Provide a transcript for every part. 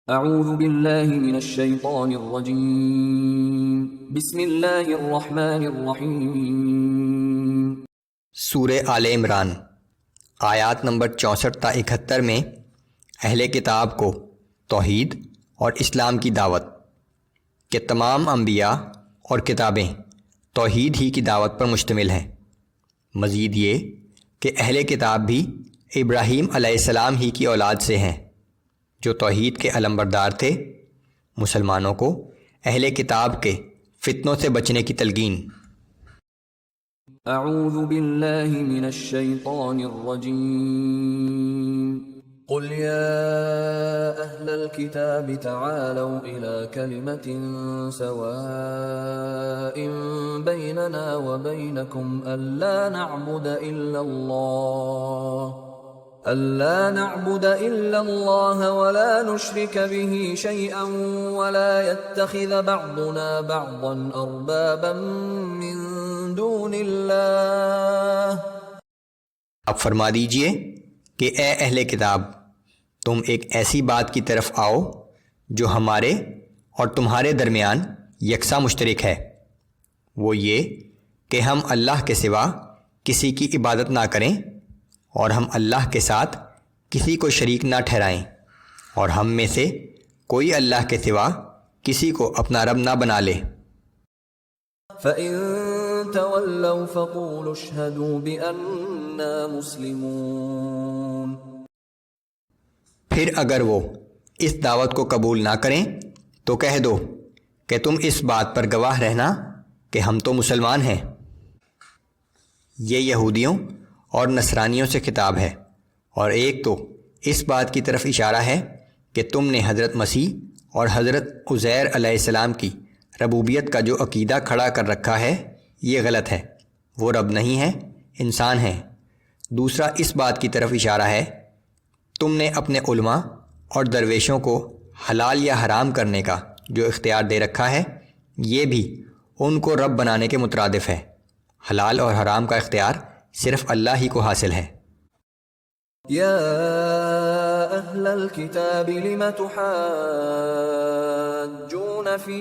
اعوذ باللہ من الشیطان الرجیم بسم اللہ الرحمن الرحیم۔ سورہ آل عمران آیات نمبر 64 تا 71 میں اہل کتاب کو توحید اور اسلام کی دعوت کہ تمام انبیاء اور کتابیں توحید ہی کی دعوت پر مشتمل ہیں۔ مزید یہ کہ اہل کتاب بھی ابراہیم علیہ السلام ہی کی اولاد سے ہیں جو توحید کے علمبردار تھے۔ مسلمانوں کو اہل کتاب کے فتنوں سے بچنے کی تلقین۔ اعوذ باللہ من الشیطان الرجیم قل یا اہل الكتاب تعالوا الى کلمة سواء بیننا وبینکم الا نعبد الا اللہ ولا نشرک به شیئا ولا يتخذ بعضنا بعضا اربابا من دون اللہ۔ اب فرما دیجئے کہ اے اہل کتاب، تم ایک ایسی بات کی طرف آؤ جو ہمارے اور تمہارے درمیان یکساں مشترک ہے، وہ یہ کہ ہم اللہ کے سوا کسی کی عبادت نہ کریں اور ہم اللہ کے ساتھ کسی کو شریک نہ ٹھہرائیں، اور ہم میں سے کوئی اللہ کے سوا کسی کو اپنا رب نہ بنا لے۔ فَإِن تَوَلَّوْا فَقُولُوا اشْهَدُوا بِأَنَّا مُسْلِمُونَ۔ پھر اگر وہ اس دعوت کو قبول نہ کریں تو کہہ دو کہ تم اس بات پر گواہ رہنا کہ ہم تو مسلمان ہیں۔ یہ یہودیوں اور نصرانیوں سے خطاب ہے، اور ایک تو اس بات کی طرف اشارہ ہے کہ تم نے حضرت مسیح اور حضرت عزیر علیہ السلام کی ربوبیت کا جو عقیدہ کھڑا کر رکھا ہے یہ غلط ہے، وہ رب نہیں ہے، انسان ہیں۔ دوسرا اس بات کی طرف اشارہ ہے تم نے اپنے علماء اور درویشوں کو حلال یا حرام کرنے کا جو اختیار دے رکھا ہے یہ بھی ان کو رب بنانے کے مترادف ہے۔ حلال اور حرام کا اختیار صرف اللہ ہی کو حاصل ہے۔ یا اہل الکتاب لم تحاجون فی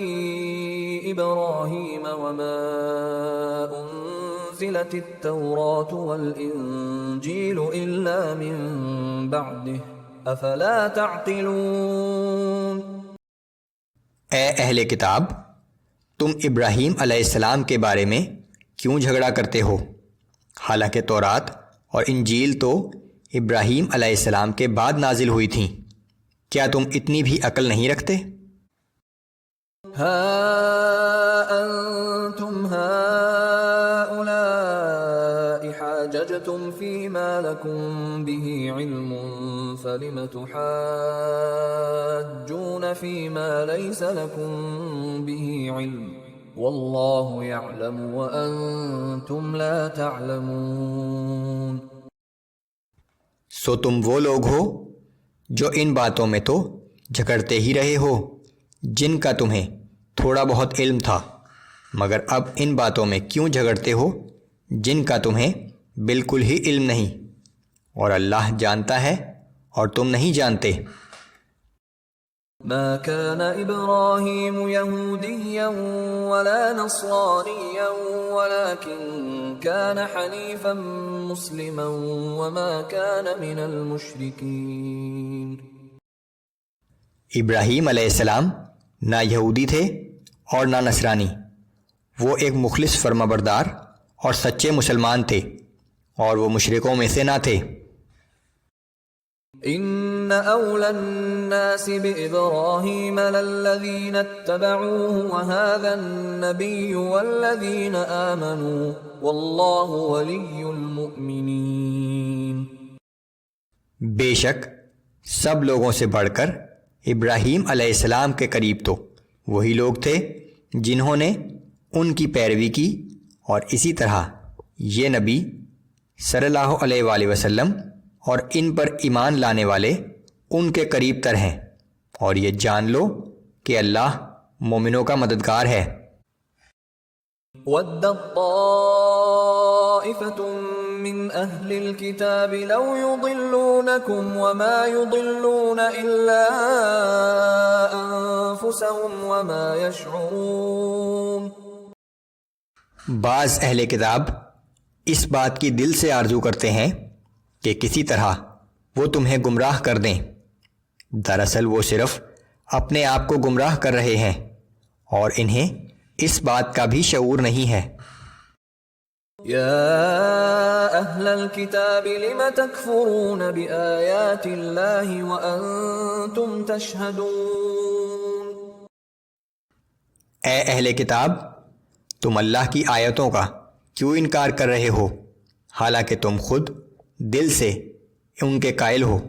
ابراہیم وما انزلت التوراة والانجیل الا من بعده افلا تعقلون۔ اے اہل کتاب، تم ابراہیم علیہ السلام کے بارے میں کیوں جھگڑا کرتے ہو؟ حالانکہ تورات اور انجیل تو ابراہیم علیہ السلام کے بعد نازل ہوئی تھیں، کیا تم اتنی بھی عقل نہیں رکھتے؟ ہا انتم هؤلاء حاججتم فيما لكم به علم فلم تحاجون فيما ليس لكم به علم واللہ یعلم وانتم لا تعلمون۔ سو تم وہ لوگ ہو جو ان باتوں میں تو جھگڑتے ہی رہے ہو جن کا تمہیں تھوڑا بہت علم تھا، مگر اب ان باتوں میں کیوں جھگڑتے ہو جن کا تمہیں بالکل ہی علم نہیں، اور اللہ جانتا ہے اور تم نہیں جانتے۔ ما كان إبراهيم يهوديا ولا نصرانيا ولكن كان حنيفا مسلما وما كان من المشركين۔ ابراہیم علیہ السلام نہ یہودی تھے اور نہ نصرانی، وہ ایک مخلص فرمانبردار اور سچے مسلمان تھے، اور وہ مشرکوں میں سے نہ تھے۔ ان اولى الناس بابراهيم للذين اتبعوه وهذا النبي والذين آمنوا والله ولي المؤمنين۔ بے شک سب لوگوں سے بڑھ کر ابراہیم علیہ السلام کے قریب تو وہی لوگ تھے جنہوں نے ان کی پیروی کی، اور اسی طرح یہ نبی صلی اللہ علیہ وآلہ وسلم اور ان پر ایمان لانے والے ان کے قریب تر ہیں، اور یہ جان لو کہ اللہ مومنوں کا مددگار ہے۔ وَدَّت طَّائِفَةٌ مِّنْ أَهْلِ الْكِتَابِ لَوْ يُضِلُّونَكُمْ وَمَا يُضِلُّونَ إِلَّا أنفسهم وما يشعرون. بعض اہل کتاب اس بات کی دل سے آرزو کرتے ہیں کہ کسی طرح وہ تمہیں گمراہ کر دیں، دراصل وہ صرف اپنے آپ کو گمراہ کر رہے ہیں اور انہیں اس بات کا بھی شعور نہیں ہے۔ يا أهل الكتاب لم تكفرون بآيات الله وأنتم تشهدون. اے اہل کتاب، تم اللہ کی آیتوں کا کیوں انکار کر رہے ہو حالانکہ تم خود دل سے ان کے قائل ہو۔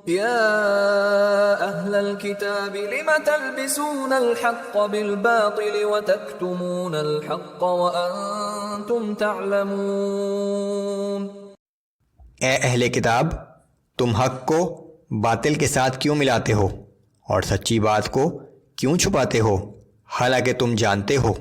يا أهل الكتاب لم تلبسون الحق بالباطل وتكتمون الحق وأنتم تعلمون. اے اہل کتاب، تم حق کو باطل کے ساتھ کیوں ملاتے ہو اور سچی بات کو کیوں چھپاتے ہو حالانکہ تم جانتے ہو۔